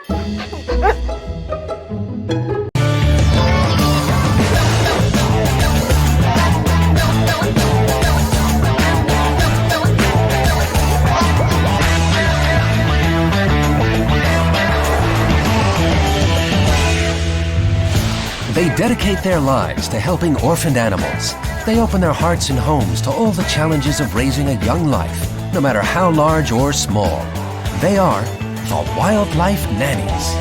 They dedicate their lives to helping orphaned animals. They open their hearts and homes to all the challenges of raising a young life, no matter how large or small. They are the Wildlife Nannies.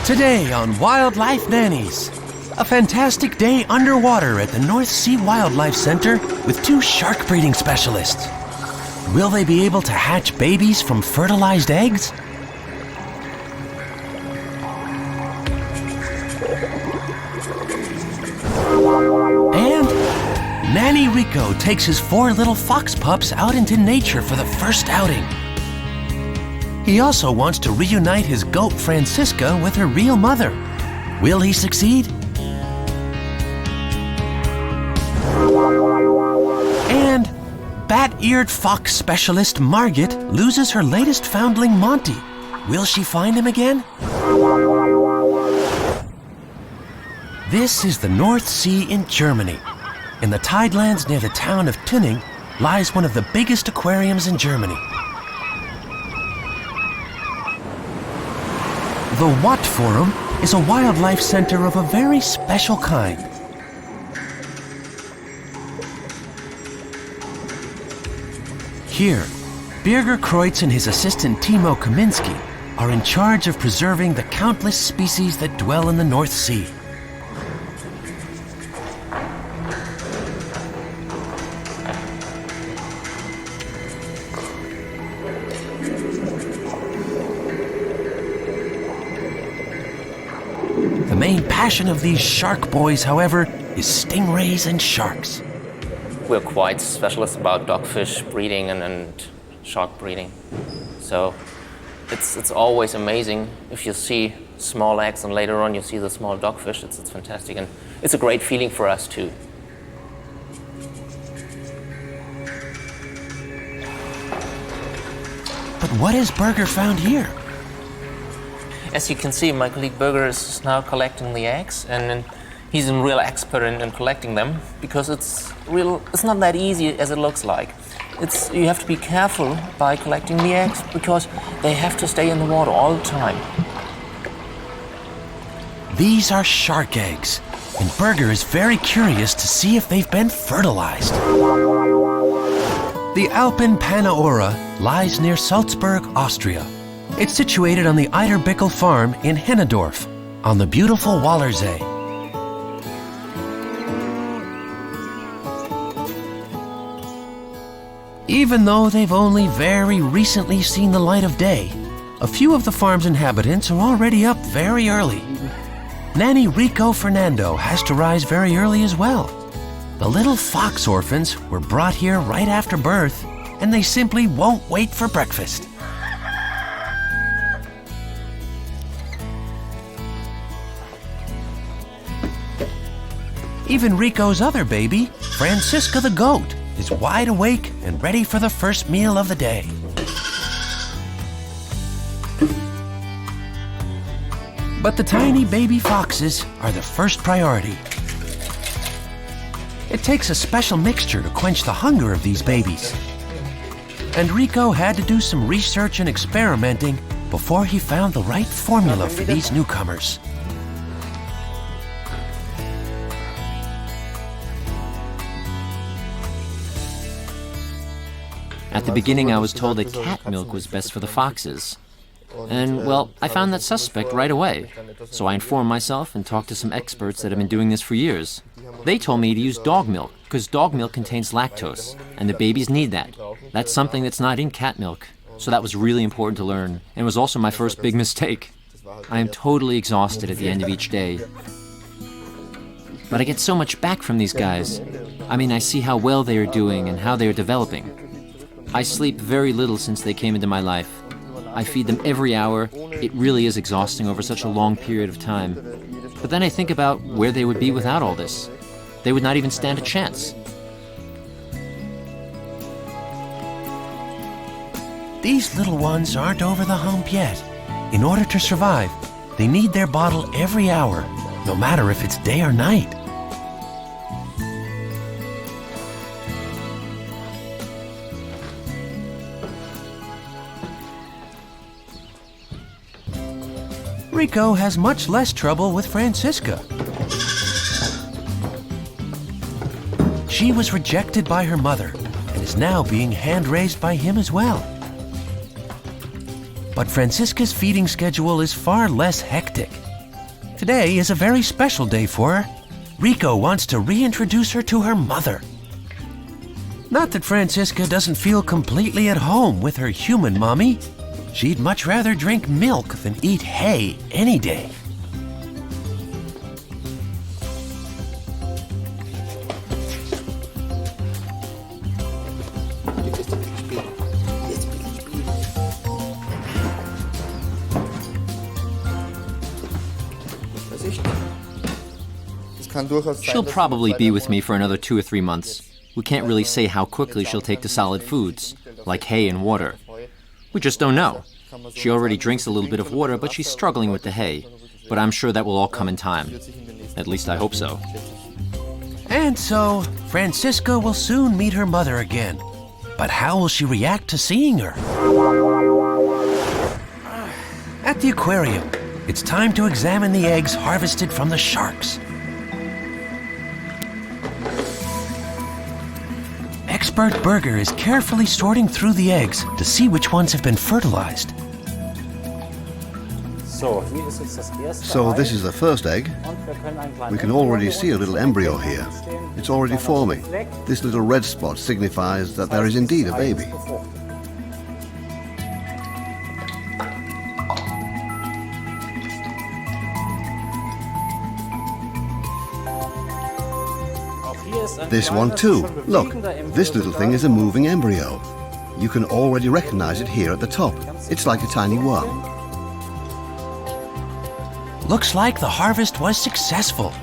Today on Wildlife Nannies, a fantastic day underwater at the North Sea Wildlife Center with 2 shark breeding specialists. Will they be able to hatch babies from fertilized eggs? And Nanny Rico takes his 4 little fox pups out into nature for the first outing. He also wants to reunite his goat Francisca with her real mother. Will he succeed? And bat-eared fox specialist Margit loses her latest foundling Monty. Will she find him again? This is the North Sea in Germany. In the tidelands near the town of Tünning lies one of the biggest aquariums in Germany. The Watt Forum is a wildlife center of a very special kind. Here, Birger Kreutz and his assistant Timo Kaminski are in charge of preserving the countless species that dwell in the North Sea. The main passion of these shark boys, however, is stingrays and sharks. We're quite specialists about dogfish breeding and shark breeding. So it's always amazing if you see small eggs and later on you see the small dogfish. It's fantastic, and it's a great feeling for us too. But what has Birger found here? As you can see, my colleague Birger is now collecting the eggs, and he's a real expert in collecting them because it's not that easy as it looks like. You have to be careful by collecting the eggs because they have to stay in the water all the time. These are shark eggs, and Birger is very curious to see if they've been fertilized. The Alpen Panaora lies near Salzburg, Austria. It's situated on the Eiterbickel farm in Hennedorf, on the beautiful Wallersee. Even though they've only very recently seen the light of day, a few of the farm's inhabitants are already up very early. Nanny Rico Fernando has to rise very early as well. The little fox orphans were brought here right after birth, and they simply won't wait for breakfast. Even Rico's other baby, Francisca the goat, is wide awake and ready for the first meal of the day. But the tiny baby foxes are the first priority. It takes a special mixture to quench the hunger of these babies. And Rico had to do some research and experimenting before he found the right formula for these newcomers. At the beginning, I was told that cat milk was best for the foxes. And, well, I found that suspect right away. So I informed myself and talked to some experts that have been doing this for years. They told me to use dog milk, because dog milk contains lactose, and the babies need that. That's something that's not in cat milk. So that was really important to learn, and was also my first big mistake. I am totally exhausted at the end of each day. But I get so much back from these guys. I mean, I see how well they are doing and how they are developing. I sleep very little since they came into my life. I feed them every hour. It really is exhausting over such a long period of time. But then I think about where they would be without all this. They would not even stand a chance. These little ones aren't over the hump yet. In order to survive, they need their bottle every hour, no matter if it's day or night. Rico has much less trouble with Francisca. She was rejected by her mother and is now being hand-raised by him as well. But Francisca's feeding schedule is far less hectic. Today is a very special day for her. Rico wants to reintroduce her to her mother. Not that Francisca doesn't feel completely at home with her human mommy. She'd much rather drink milk than eat hay any day. She'll probably be with me for another 2 or 3 months. We can't really say how quickly she'll take to solid foods, like hay and water. We just don't know. She already drinks a little bit of water, but she's struggling with the hay. But I'm sure that will all come in time. At least I hope so. And so, Francisca will soon meet her mother again. But how will she react to seeing her? At the aquarium, it's time to examine the eggs harvested from the sharks. Expert Berger is carefully sorting through the eggs to see which ones have been fertilized. So this is the first egg. We can already see a little embryo here. It's already forming. This little red spot signifies that there is indeed a baby. This one too. Look, this little thing is a moving embryo. You can already recognize it here at the top. It's like a tiny worm. Looks like the harvest was successful.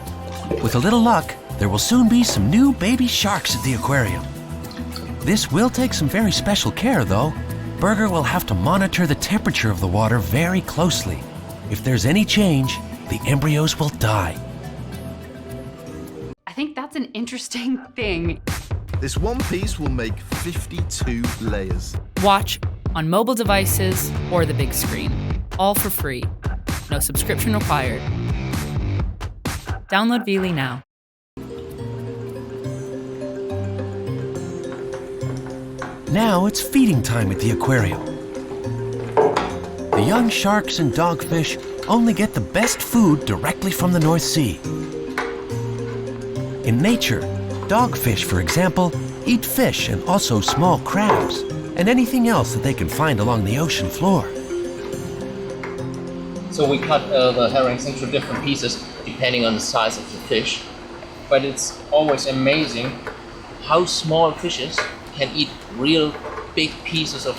With a little luck, there will soon be some new baby sharks at the aquarium. This will take some very special care, though. Berger will have to monitor the temperature of the water very closely. If there's any change, the embryos will die. I think that's an interesting thing. This one piece will make 52 layers. Watch on mobile devices or the big screen. All for free. No subscription required. Download Veely now. Now it's feeding time at the aquarium. The young sharks and dogfish only get the best food directly from the North Sea. In nature, dogfish, for example, eat fish and also small crabs, and anything else that they can find along the ocean floor. So we cut the herrings into different pieces depending on the size of the fish. But it's always amazing how small fishes can eat real big pieces of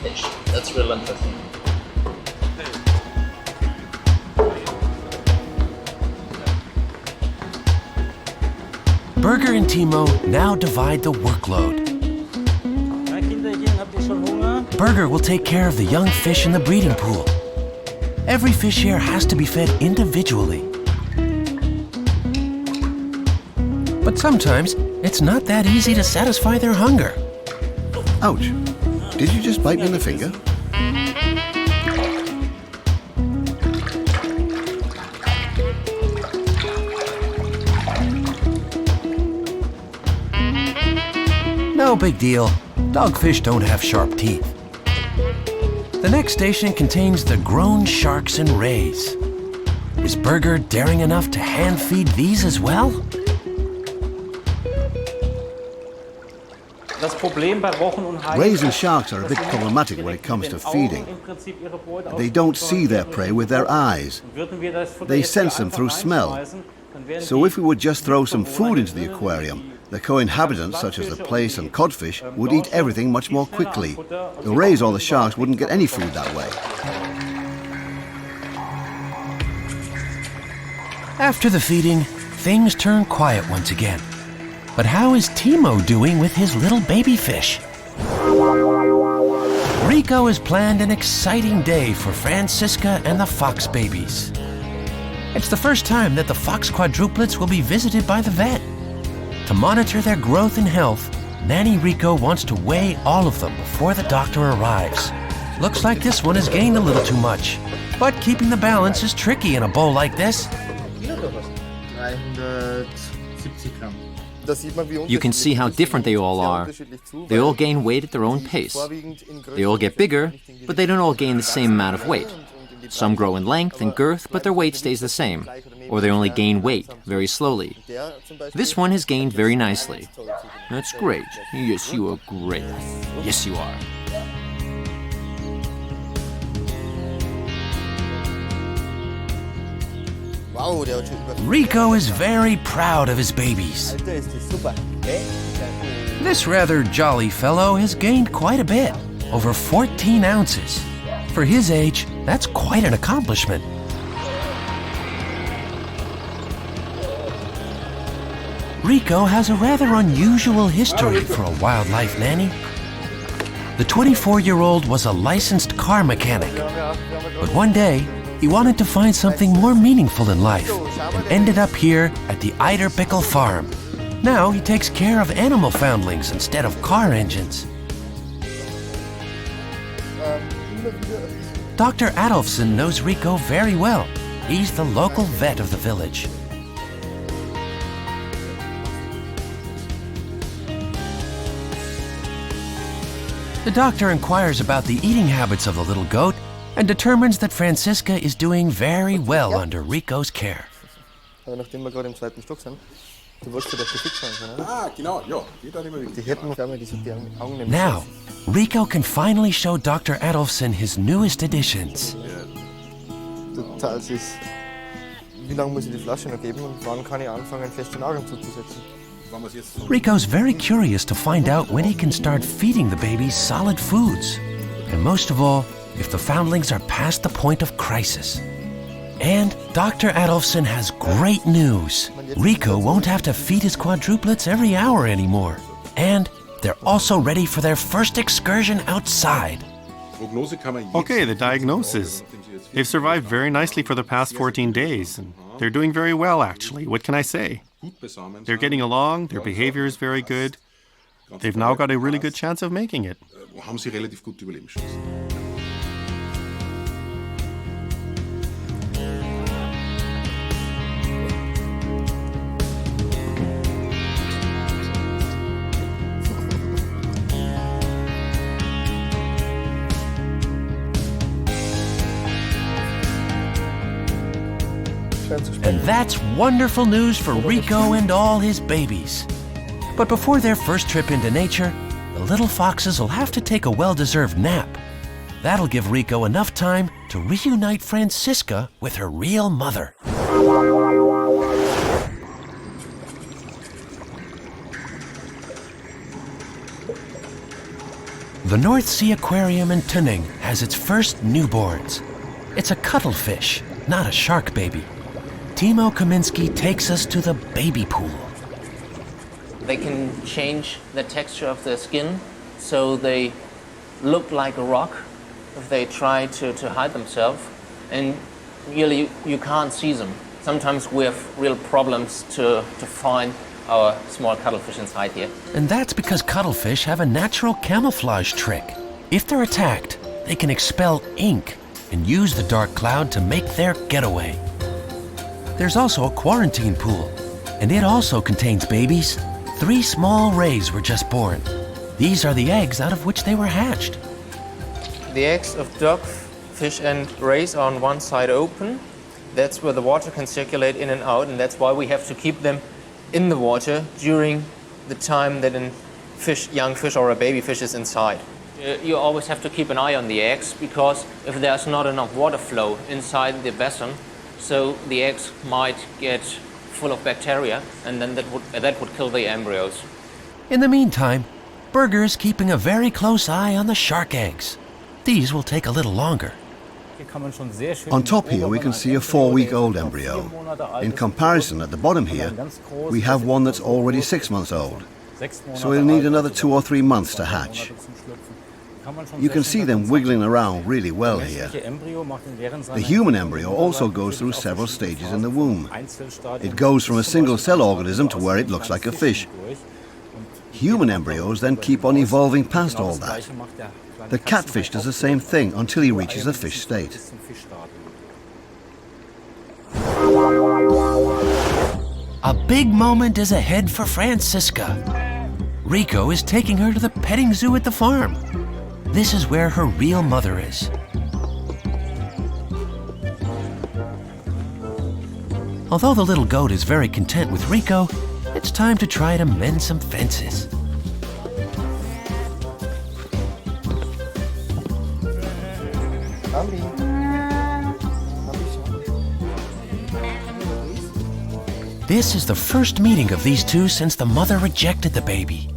fish. That's real interesting. Berger and Timo now divide the workload. Berger will take care of the young fish in the breeding pool. Every fish here has to be fed individually. But sometimes it's not that easy to satisfy their hunger. Ouch. Did you just bite me in the finger? No big deal. Dogfish don't have sharp teeth. The next station contains the grown sharks and rays. Is Berger daring enough to hand feed these as well? Rays and sharks are a bit problematic when it comes to feeding. They don't see their prey with their eyes. They sense them through smell. So if we would just throw some food into the aquarium, the co-inhabitants, such as the plaice and codfish, would eat everything much more quickly. The rays or the sharks wouldn't get any food that way. After the feeding, things turn quiet once again. But how is Timo doing with his little baby fish? Rico has planned an exciting day for Francisca and the fox babies. It's the first time that the fox quadruplets will be visited by the vet. To monitor their growth and health, Nanny Rico wants to weigh all of them before the doctor arrives. Looks like this one has gained a little too much, but keeping the balance is tricky in a bowl like this. You can see how different they all are. They all gain weight at their own pace. They all get bigger, but they don't all gain the same amount of weight. Some grow in length and girth, but their weight stays the same. Or they only gain weight very slowly. This one has gained very nicely. That's great. Yes, you are great. Yes, you are. Rico is very proud of his babies. This rather jolly fellow has gained quite a bit, over 14 ounces. For his age, that's quite an accomplishment. Rico has a rather unusual history for a wildlife nanny. The 24-year-old was a licensed car mechanic, but one day he wanted to find something more meaningful in life and ended up here at the Eiderpickel farm. Now he takes care of animal foundlings instead of car engines. Dr. Adolfsson knows Rico very well. He's the local vet of the village. The doctor inquires about the eating habits of the little goat and determines that Francisca is doing very well under Rico's care. Now, Rico can finally show Dr. Adolfsson his newest additions. Rico's very curious to find out when he can start feeding the babies solid foods. And most of all, if the foundlings are past the point of crisis. And Dr. Adolfsson has great news. Rico won't have to feed his quadruplets every hour anymore. And they're also ready for their first excursion outside. Okay, the diagnosis. They've survived very nicely for the past 14 days. And they're doing very well, actually. What can I say? They're getting along, their behavior is very good. They've now got a really good chance of making it. And that's wonderful news for Rico and all his babies. But before their first trip into nature, the little foxes will have to take a well-deserved nap. That'll give Rico enough time to reunite Francisca with her real mother. The North Sea Aquarium in Tunning has its first newborns. It's a cuttlefish, not a shark baby. Timo Kaminski takes us to the baby pool. They can change the texture of their skin so they look like a rock if they try to hide themselves. And really, you can't see them. Sometimes we have real problems to find our small cuttlefish inside here. And that's because cuttlefish have a natural camouflage trick. If they're attacked, they can expel ink and use the dark cloud to make their getaway. There's also a quarantine pool, and it also contains babies. 3 small rays were just born. These are the eggs out of which they were hatched. The eggs of dogfish and rays are on one side open. That's where the water can circulate in and out, and that's why we have to keep them in the water during the time that a young fish or a baby fish is inside. You always have to keep an eye on the eggs, because if there's not enough water flow inside the basin, so the eggs might get full of bacteria, and then that would kill the embryos. In the meantime, Berger's keeping a very close eye on the shark eggs. These will take a little longer. On top here we can see a 4-week-old embryo. In comparison, at the bottom here, we have one that's already 6 months old. So it'll need another 2 or 3 months to hatch. You can see them wiggling around really well here. The human embryo also goes through several stages in the womb. It goes from a single-cell organism to where it looks like a fish. Human embryos then keep on evolving past all that. The catfish does the same thing until he reaches the fish state. A big moment is ahead for Francisca. Rico is taking her to the petting zoo at the farm. This is where her real mother is. Although the little goat is very content with Rico, it's time to try to mend some fences. This is the first meeting of these two since the mother rejected the baby.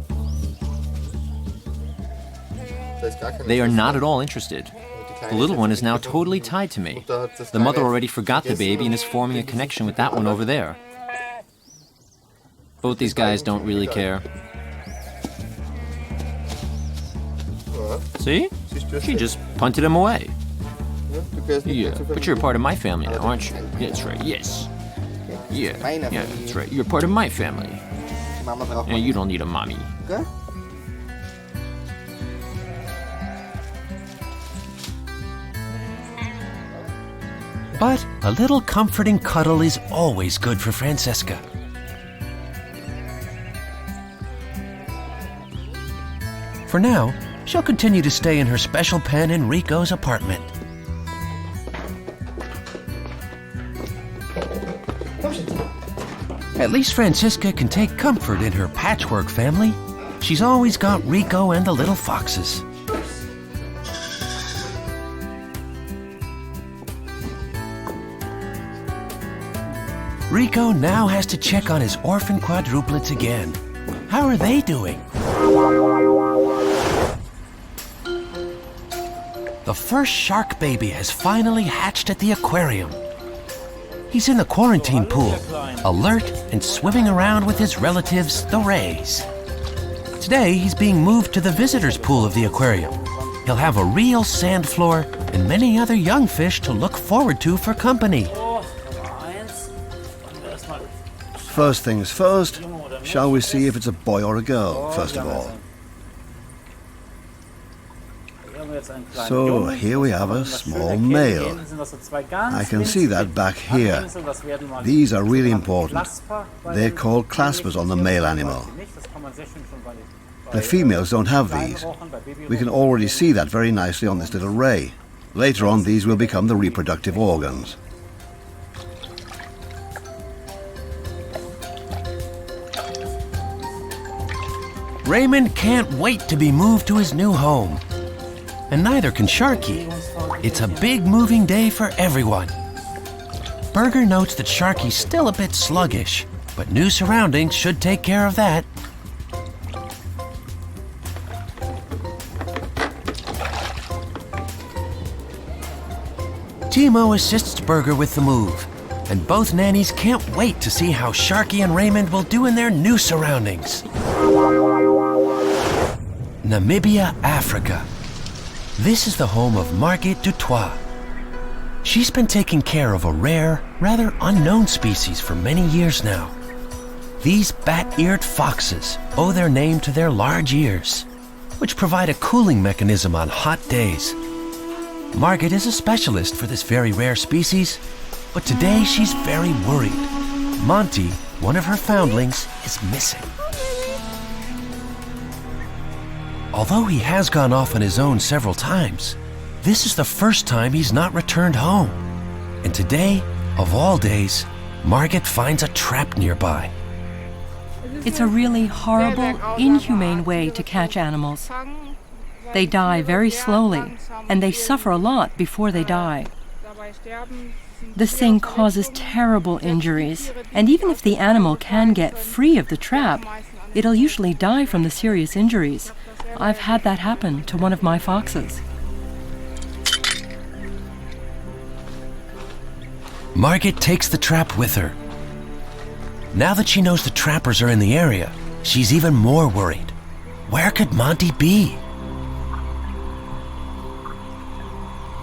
They are not at all interested. The little one is now totally tied to me. The mother already forgot the baby and is forming a connection with that one over there. Both these guys don't really care. See? She just punted him away. Yeah, but you're part of my family now, aren't you? Yeah, that's right, yes. Yeah, that's right. You're part of my family. And you don't need a mommy. But a little comforting cuddle is always good for Francisca. For now, she'll continue to stay in her special pen in Rico's apartment. At least Francisca can take comfort in her patchwork family. She's always got Rico and the little foxes. Rico now has to check on his orphan quadruplets again. How are they doing? The first shark baby has finally hatched at the aquarium. He's in the quarantine pool, alert and swimming around with his relatives, the rays. Today, he's being moved to the visitors' pool of the aquarium. He'll have a real sand floor and many other young fish to look forward to for company. First things first, shall we see if it's a boy or a girl, first of all? So here we have a small male. I can see that back here. These are really important. They're called claspers on the male animal. The females don't have these. We can already see that very nicely on this little ray. Later on, these will become the reproductive organs. Raymond can't wait to be moved to his new home. And neither can Sharky. It's a big moving day for everyone. Berger notes that Sharky's still a bit sluggish, but new surroundings should take care of that. Timo assists Berger with the move, and both nannies can't wait to see how Sharky and Raymond will do in their new surroundings. Namibia, Africa. This is the home of Margit Dutoit. She's been taking care of a rare, rather unknown species for many years now. These bat-eared foxes owe their name to their large ears, which provide a cooling mechanism on hot days. Margit is a specialist for this very rare species, but today she's very worried. Monty, one of her foundlings, is missing. Although he has gone off on his own several times, this is the first time he's not returned home. And today, of all days, Margit finds a trap nearby. It's a really horrible, inhumane way to catch animals. They die very slowly, and they suffer a lot before they die. This thing causes terrible injuries, and even if the animal can get free of the trap, it'll usually die from the serious injuries. I've had that happen to one of my foxes. Margit takes the trap with her. Now that she knows the trappers are in the area, she's even more worried. Where could Monty be?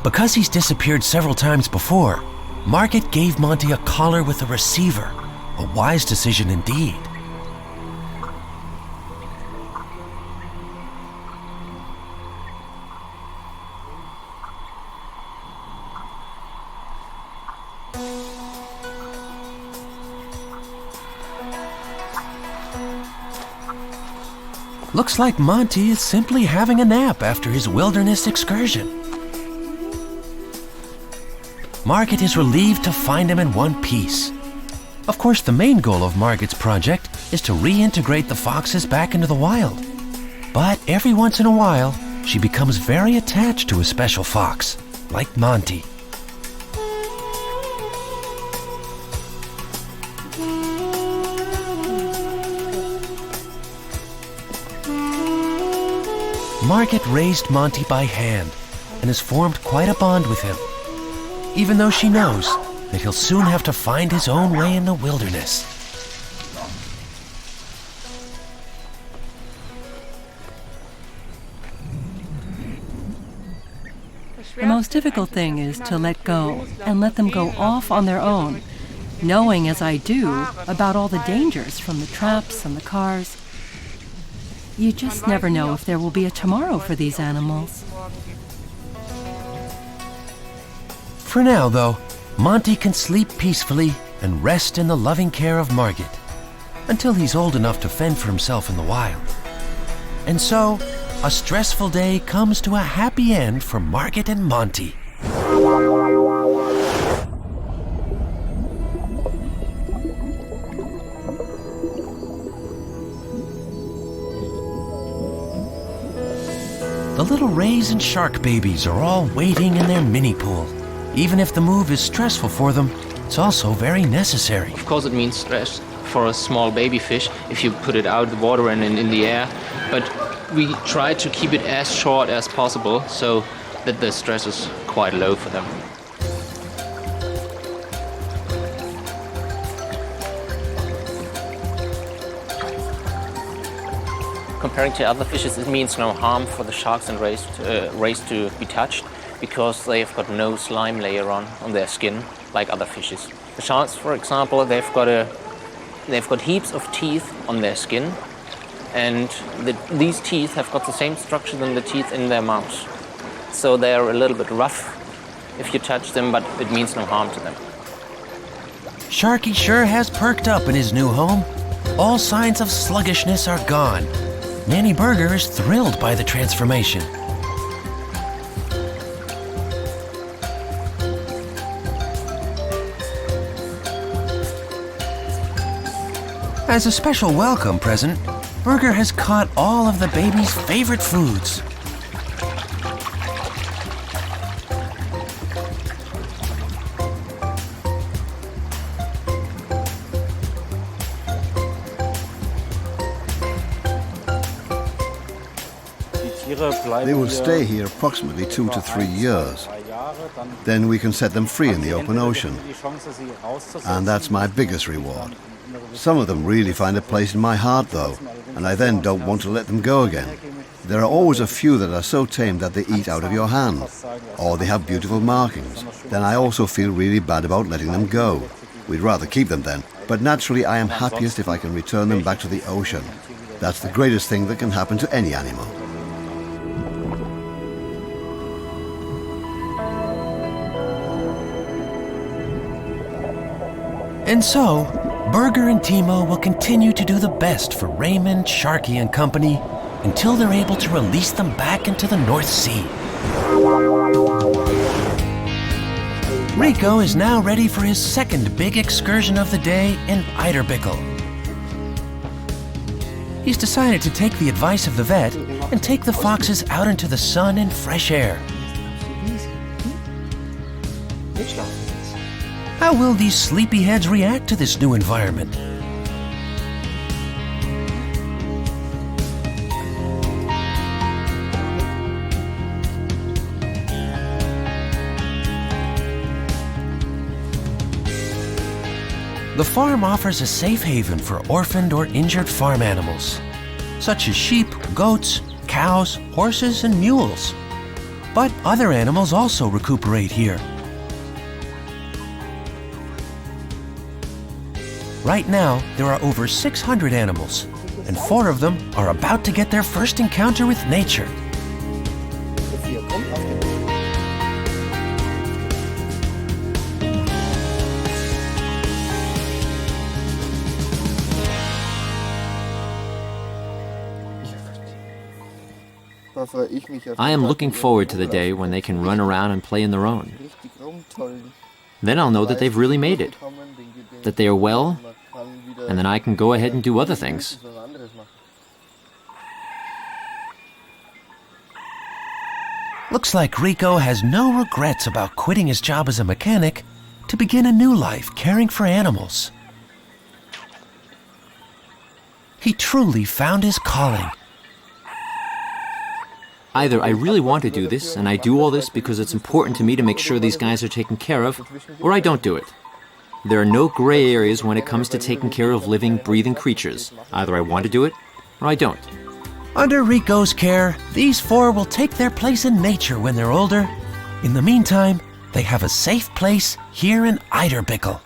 Because he's disappeared several times before, Margit gave Monty a collar with a receiver. A wise decision indeed. Looks like Monty is simply having a nap after his wilderness excursion. Margit is relieved to find him in one piece. Of course, the main goal of Margit's project is to reintegrate the foxes back into the wild. But every once in a while, she becomes very attached to a special fox, like Monty. Margit raised Monty by hand and has formed quite a bond with him, even though she knows that he'll soon have to find his own way in the wilderness. The most difficult thing is to let go and let them go off on their own, knowing as I do about all the dangers from the traps and the cars. You just never know if there will be a tomorrow for these animals. For now, though, Monty can sleep peacefully and rest in the loving care of Margit until he's old enough to fend for himself in the wild. And so, a stressful day comes to a happy end for Margit and Monty. The little rays and shark babies are all waiting in their mini pool. Even if the move is stressful for them, it's also very necessary. Of course it means stress for a small baby fish if you put it out of the water and in the air, but we try to keep it as short as possible so that the stress is quite low for them. Comparing to other fishes, it means no harm for the sharks and rays to be touched because they've got no slime layer on their skin like other fishes. The sharks, for example, they've got heaps of teeth on their skin, and these teeth have got the same structure than the teeth in their mouths. So they're a little bit rough if you touch them, but it means no harm to them. Sharky sure has perked up in his new home. All signs of sluggishness are gone. Nanny Burger is thrilled by the transformation. As a special welcome present, Burger has caught all of the baby's favorite foods. They will stay here approximately 2 to 3 years. Then we can set them free in the open ocean. And that's my biggest reward. Some of them really find a place in my heart, though, and I then don't want to let them go again. There are always a few that are so tame that they eat out of your hand, or they have beautiful markings. Then I also feel really bad about letting them go. We'd rather keep them then, but naturally I am happiest if I can return them back to the ocean. That's the greatest thing that can happen to any animal. And so, Burger and Timo will continue to do the best for Raymond, Sharky and company until they're able to release them back into the North Sea. Rico is now ready for his second big excursion of the day in Eiderbickel. He's decided to take the advice of the vet and take the foxes out into the sun and fresh air. How will these sleepyheads react to this new environment? The farm offers a safe haven for orphaned or injured farm animals, such as sheep, goats, cows, horses, and mules. But other animals also recuperate here. Right now, there are over 600 animals, and 4 of them are about to get their first encounter with nature. I am looking forward to the day when they can run around and play on their own. Then I'll know that they've really made it, that they are well, and then I can go ahead and do other things. Looks like Rico has no regrets about quitting his job as a mechanic to begin a new life caring for animals. He truly found his calling. Either I really want to do this, and I do all this because it's important to me to make sure these guys are taken care of, or I don't do it. There are no gray areas when it comes to taking care of living, breathing creatures. Either I want to do it, or I don't. Under Rico's care, these 4 will take their place in nature when they're older. In the meantime, they have a safe place here in Eiderbickel.